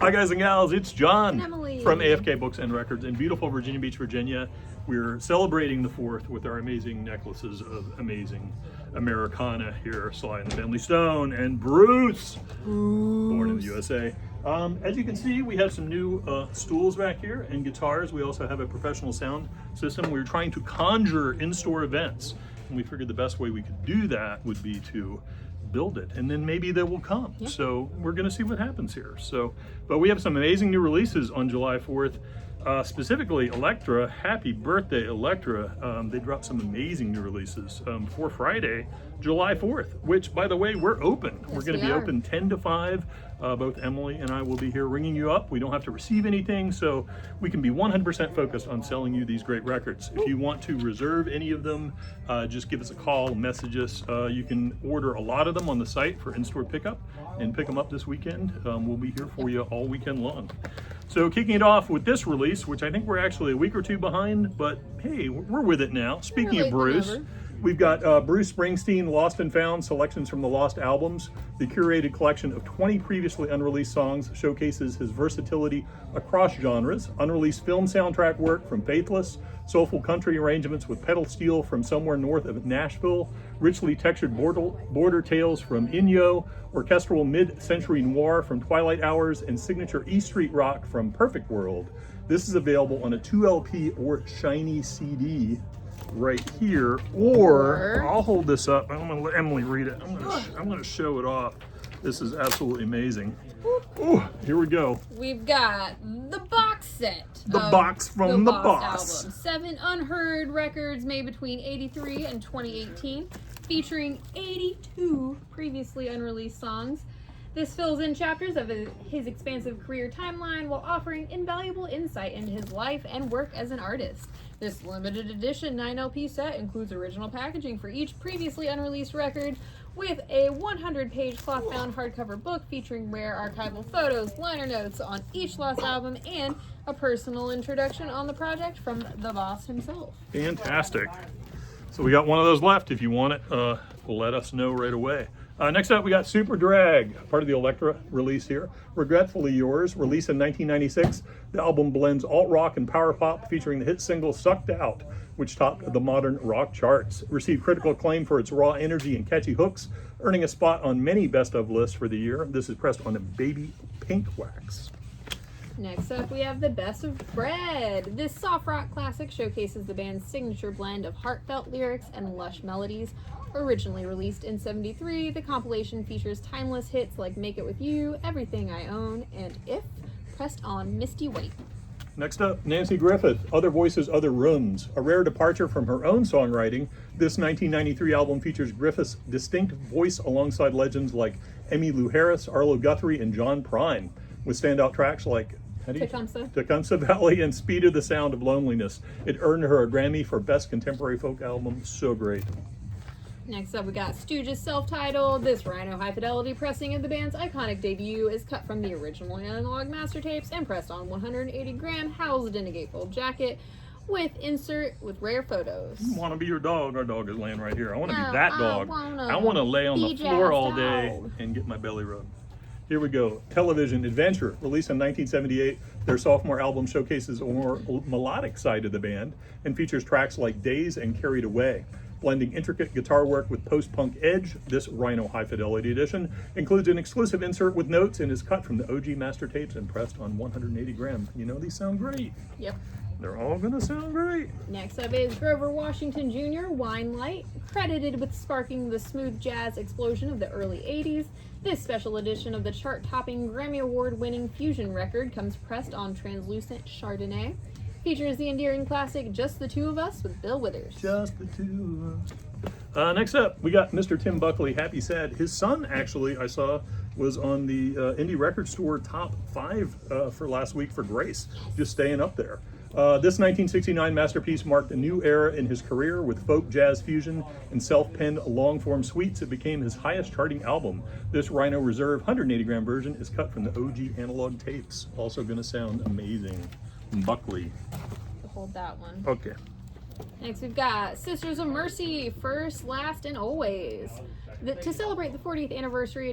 Hi guys and gals, it's John And Emily. from AFK Books and Records in beautiful Virginia Beach, Virginia. We're celebrating the 4th with our amazing necklaces of amazing Americana here. Sly and the Family Stone and Bruce, born in the USA. As you can see, we have some new stools back here and guitars. We also have a professional sound system. We're trying to conjure in-store events, and we figured the best way we could do that would be to build it, and then maybe they will come. Yeah. So we're going to see what happens here. But we have some amazing new releases on July 4th. Specifically Elektra, happy birthday Elektra. They dropped some amazing new releases for Friday, July 4th, which by the way, we're open. Yes, we're going to be open 10 to 5. Both Emily and I will be here ringing you up. We don't have to receive anything, so we can be 100% focused on selling you these great records. If you want to reserve any of them, just give us a call, message us. You can order a lot of them on the site for in-store pickup and pick them up this weekend. We'll be here for you all weekend long. So kicking it off with this release, which I think we're actually a week or two behind, but hey, we're with it now. Speaking of Bruce, we've got Bruce Springsteen Lost and Found, selections from the Lost Albums. The curated collection of 20 previously unreleased songs showcases his versatility across genres. Unreleased film soundtrack work from Faithless, soulful country arrangements with pedal steel from somewhere north of Nashville, richly textured border tales from Inyo, orchestral mid-century noir from Twilight Hours, and signature E Street rock from Perfect World. This is available on a 2LP or shiny CD right here, or I'll hold this up. I'm gonna let Emily read it. I'm gonna show it off. This is absolutely amazing. Oh, here we go. We've got the box set. The box from the boss. Album. 7 unheard records made between '83 and 2018, featuring 82 previously unreleased songs. This fills in chapters of his expansive career timeline while offering invaluable insight into his life and work as an artist. This limited edition 9LP set includes original packaging for each previously unreleased record, with a 100-page cloth-bound hardcover book featuring rare archival photos, liner notes on each lost album, and a personal introduction on the project from the boss himself. Fantastic. So we got one of those left. If you want it, let us know right away. Next up, we got Super Drag, part of the Elektra release here. Regretfully Yours, released in 1996. The album blends alt-rock and power pop, featuring the hit single Sucked Out, which topped the modern rock charts. Received critical acclaim for its raw energy and catchy hooks, earning a spot on many best-of lists for the year. This is pressed on a baby pink wax. Next up, we have The Best of Fred. This soft rock classic showcases the band's signature blend of heartfelt lyrics and lush melodies. Originally released in '73, the compilation features timeless hits like Make It With You, Everything I Own, and If, pressed on Misty White. Next up, Nancy Griffith, Other Voices, Other Rooms. A rare departure from her own songwriting, this 1993 album features Griffith's distinct voice alongside legends like Emmylou Harris, Arlo Guthrie, and John Prine, with standout tracks like Tecumseh Valley and Speed of the Sound of Loneliness. It earned her a Grammy for Best Contemporary Folk Album. So great. Next up, we got Stooges' self-titled. This Rhino High Fidelity pressing of the band's iconic debut is cut from the original analog master tapes and pressed on 180 gram, housed in a gatefold jacket with insert with rare photos. I want to be your dog. Our dog is laying right here. I want to be that dog. I want to lay on the floor all day and get my belly rubbed. Here we go. Television Adventure, released in 1978. Their sophomore album showcases a more melodic side of the band and features tracks like Days and Carried Away. Blending intricate guitar work with post-punk edge, this Rhino High Fidelity edition includes an exclusive insert with notes and is cut from the OG master tapes and pressed on 180 gram. You know, these sound great. Yep. They're all gonna sound great. Next up is Grover Washington Jr., Wine Light, credited with sparking the smooth jazz explosion of the early 80s. This special edition of the chart-topping, Grammy Award-winning fusion record comes pressed on translucent Chardonnay. Features the endearing classic Just the Two of Us with Bill Withers. Just the two of us. Next up, we got Mr. Tim Buckley, Happy Sad. His son, actually, I saw, was on the Indie Record Store top 5 for last week for Grace. Just staying up there. This 1969 masterpiece marked a new era in his career with folk jazz fusion and self-penned long-form suites. It became his highest charting album. This Rhino Reserve 180 gram version is cut from the OG analog tapes. Also going to sound amazing. Buckley. Hold that one. Okay. Next we've got Sisters of Mercy, First, Last, and Always. To celebrate the 40th anniversary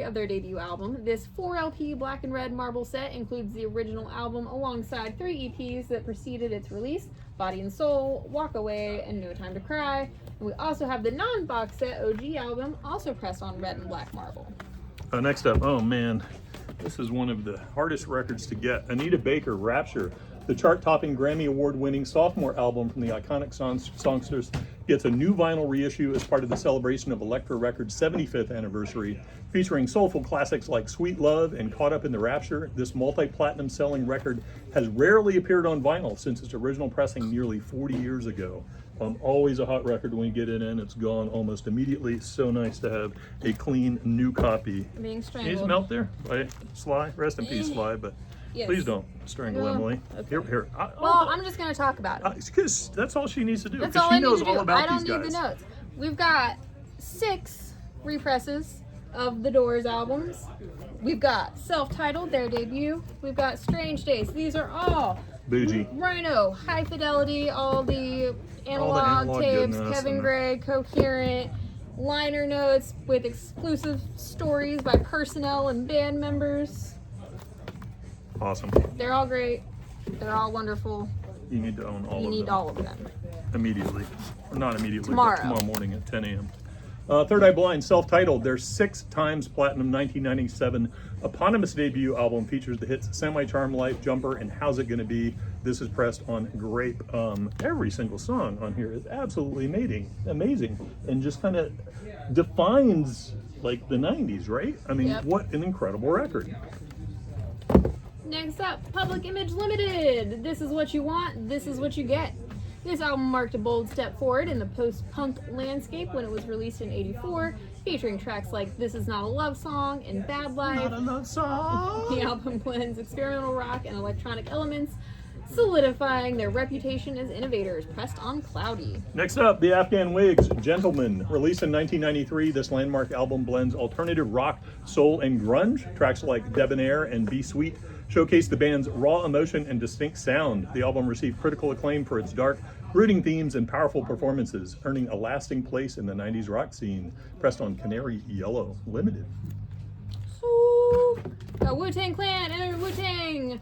of their debut album, this 4 LP black and red marble set includes the original album alongside 3 EPs that preceded its release: Body and Soul, Walk Away, and No Time to Cry. And we also have the non-box set OG album, also pressed on red and black marble. Next up, oh man, this is one of the hardest records to get. Anita Baker, Rapture. The chart-topping, Grammy Award-winning sophomore album from the iconic songsters gets a new vinyl reissue as part of the celebration of Elektra Records' 75th anniversary, featuring soulful classics like Sweet Love and Caught Up in the Rapture. This multi-platinum selling record has rarely appeared on vinyl since its original pressing nearly 40 years ago. Always a hot record when you get it in. It's gone almost immediately. So nice to have a clean new copy. Being strangled. He's out there by Sly. Rest in peace, Sly, but yes. Please don't strangle Emily. Okay. Here. Well, I'm just going to talk about it. Because that's all she needs to do. That's Because all she I need knows to do. all about I don't these need guys. the notes. We've got 6 represses of the Doors albums. We've got self-titled, their debut. We've got Strange Days. These are all Bougie. Rhino, High Fidelity, all the analog tapes, goodness, Kevin and Gray, Coherent, liner notes with exclusive stories by personnel and band members. Awesome. They're all great. They're all wonderful. You need to own all of them. You need all of them. Immediately. Or not immediately, Tomorrow. but tomorrow morning at 10 a.m. Third Eye Blind, self-titled, their 6 times platinum 1997 eponymous debut album features the hits Semi-Charmed Life, Jumper, and How's It Gonna Be. This is pressed on grape. Every single song on here is absolutely amazing, and just kind of defines like the 90s, right? I mean, Yep. What an incredible record. Next up, Public Image Limited. This is what you want, this is what you get. This album marked a bold step forward in the post-punk landscape when it was released in '84, featuring tracks like This Is Not a Love Song and Bad Life. Not a love song. The album blends experimental rock and electronic elements, solidifying their reputation as innovators, pressed on Cloudy. Next up, the Afghan Wigs, Gentlemen. Released in 1993, this landmark album blends alternative rock, soul, and grunge. Tracks like Debonair and Be Sweet showcase the band's raw emotion and distinct sound. The album received critical acclaim for its dark, brooding themes and powerful performances, earning a lasting place in the 90s rock scene. Pressed on Canary Yellow Limited. So, Wu-Tang Clan and Wu-Tang.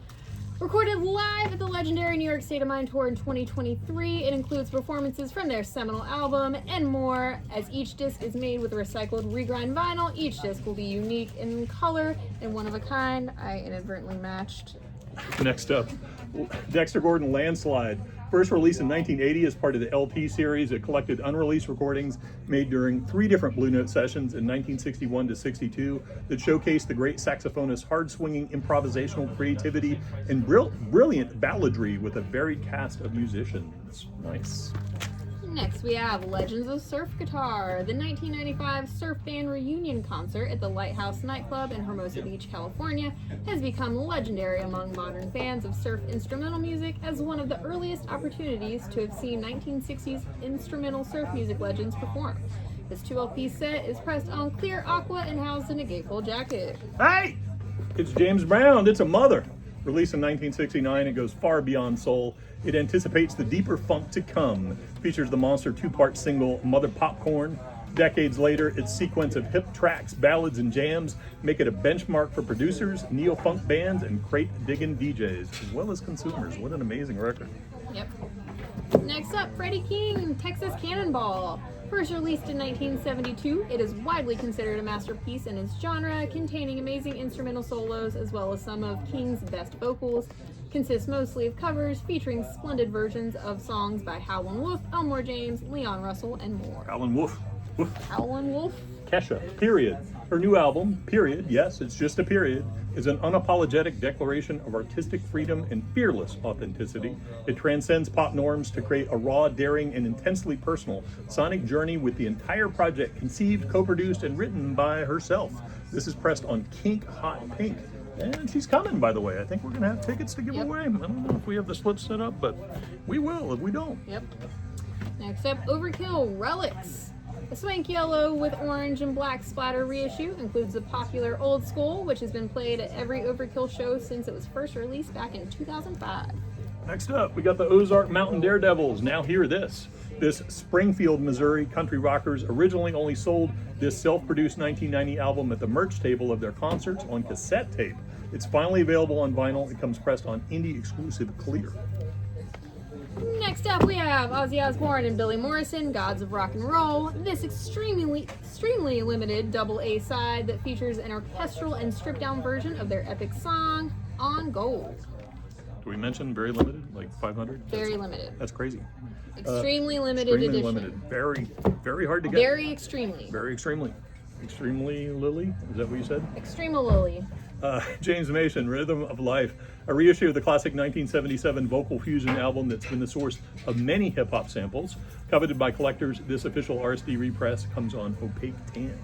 Recorded live at the legendary New York State of Mind tour in 2023, it includes performances from their seminal album and more. As each disc is made with recycled regrind vinyl, each disc will be unique in color and one of a kind. I inadvertently matched. Next up, Dexter Gordon Landslide. First released in 1980 as part of the LP series, it collected unreleased recordings made during 3 different Blue Note sessions in 1961 to 62 that showcased the great saxophonist's hard-swinging improvisational creativity and brilliant balladry with a varied cast of musicians. Nice. Next, we have Legends of Surf Guitar, the 1995 surf band reunion concert at the Lighthouse nightclub in Hermosa Beach, California, has become legendary among modern fans of surf instrumental music as one of the earliest opportunities to have seen 1960s instrumental surf music legends perform. This 2 LP set is pressed on clear aqua and housed in a gatefold jacket. Hey! It's James Brown, It's a Mother. Released in 1969, it goes far beyond soul. It anticipates the deeper funk to come. Features the monster 2-part single, Mother Popcorn. Decades later, its sequence of hip tracks, ballads, and jams make it a benchmark for producers, neo-funk bands, and crate-digging DJs, as well as consumers. What an amazing record. Yep. Next up, Freddie King, Texas Cannonball. First released in 1972, it is widely considered a masterpiece in its genre, containing amazing instrumental solos as well as some of King's best vocals. Consists mostly of covers featuring splendid versions of songs by Howlin' Wolf, Elmore James, Leon Russell, and more. Alan Wolf. Howlin' Wolf? Kesha, Period. Her new album, Period, yes, it's just a period, is an unapologetic declaration of artistic freedom and fearless authenticity. It transcends pop norms to create a raw, daring, and intensely personal sonic journey with the entire project conceived, co-produced, and written by herself. This is pressed on Kink Hot Pink. And she's coming, by the way. I think we're going to have tickets to give away. I don't know if we have the slips set up, but we will if we don't. Yep. Next up, Overkill Relics. A swank yellow with orange and black splatter reissue includes the popular Old School, which has been played at every Overkill show since it was first released back in 2005. Next up, we got the Ozark Mountain Daredevils. Now hear this. This Springfield, Missouri country rockers originally only sold this self-produced 1990 album at the merch table of their concerts on cassette tape. It's finally available on vinyl. It comes pressed on indie exclusive clear. Next up, we have Ozzy Osbourne and Billy Morrison, Gods of Rock and Roll. This extremely limited double A side that features an orchestral and stripped down version of their epic song, On Gold. Do we mention very limited, like 500? Very limited. That's crazy. Extremely limited Extremely edition. limited. Very, very hard to get. Very extremely. Very extremely. Extremely Lily? Is that what you said? Extremely. James Mason, Rhythm of Life, a reissue of the classic 1977 vocal fusion album that's been the source of many hip-hop samples. Coveted by collectors, this official RSD repress comes on opaque tan.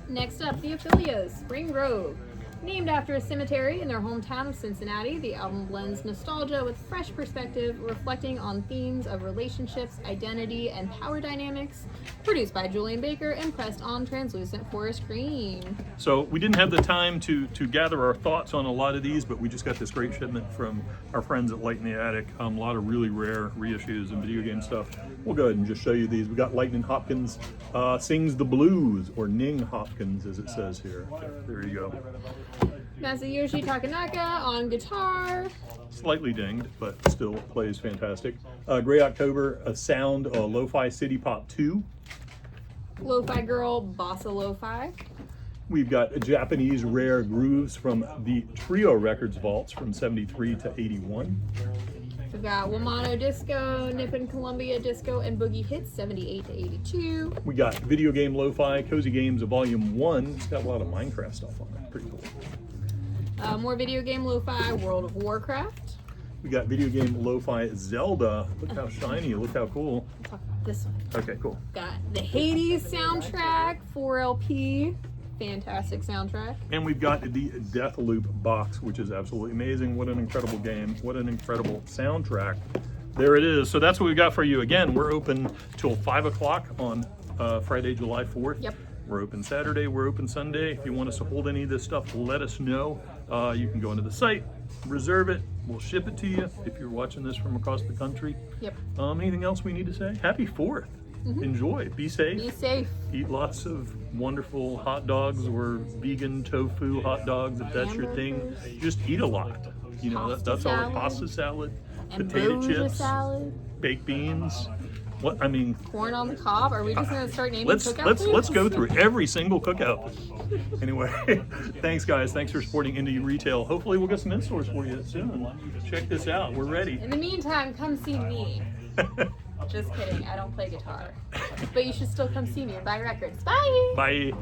Next up, the Aphelias, Spring Grove. Named after a cemetery in their hometown of Cincinnati, the album blends nostalgia with fresh perspective, reflecting on themes of relationships, identity, and power dynamics. Produced by Julian Baker and pressed on translucent forest green. So we didn't have the time to gather our thoughts on a lot of these, but we just got this great shipment from our friends at Light in the Attic. A lot of really rare reissues and video game stuff. We'll go ahead and just show you these. We got Lightning Hopkins Sings the Blues, or Ning Hopkins as it says here. Okay, there you go. Masayoshi Takanaka on guitar. Slightly dinged, but still plays fantastic. Gray October, a sound, Lo-Fi City Pop 2. Lo-Fi Girl, Bossa Lo-Fi. We've got Japanese rare grooves from the Trio Records vaults from 73 to 81. We've got Wamano Disco, Nippon Columbia Disco, and Boogie Hits 78 to 82. We got Video Game Lo-Fi, Cozy Games Volume 1. It's got a lot of Minecraft stuff on it. Pretty cool. More Video Game Lo-Fi, World of Warcraft. We got Video Game Lo-Fi Zelda. Look how shiny, look how cool. Talk about this one. Okay, cool. Got the Hades soundtrack, 4LP. Fantastic soundtrack. And we've got the Deathloop box, which is absolutely amazing. What an incredible game. What an incredible soundtrack. There it is. So that's what we've got for you. Again, we're open till 5 o'clock on Friday, July 4th. Yep. We're open Saturday, we're open Sunday. If you want us to hold any of this stuff, let us know. You can go into the site, reserve it, we'll ship it to you if you're watching this from across the country. Yep. Anything else we need to say? Happy 4th. Enjoy, be safe. Be safe. Eat lots of wonderful hot dogs or vegan tofu hot dogs if that's your thing. Just eat a lot. You know, that's all. Pasta salad, potato chips, salad, baked beans. What I mean, corn on the cob. Are we just gonna start naming cookout foods? Let's go through every single cookout. Anyway, thanks guys. Thanks for supporting indie retail. Hopefully we'll get some in-stores for you soon. Check this out. We're ready. In the meantime, come see me. Just kidding. I don't play guitar, but you should still come see me and buy records. Bye. Bye.